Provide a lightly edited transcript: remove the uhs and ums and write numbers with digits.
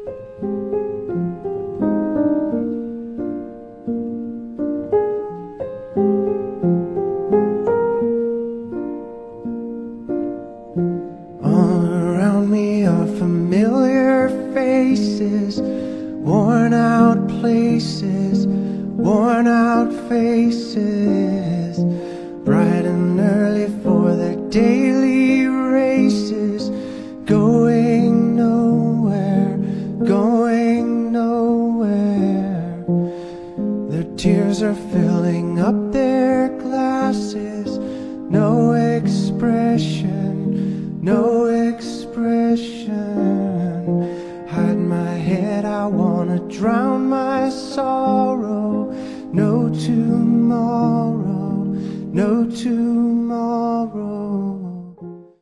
All around me are familiar faces, worn out places, worn out faces, bright and early for their daily races, going nowhere, going nowhere. Their tears are filling up their glasses, no expression, no expression. Hide my head, I wanna drown my sorrow. No tomorrow, no tomorrow.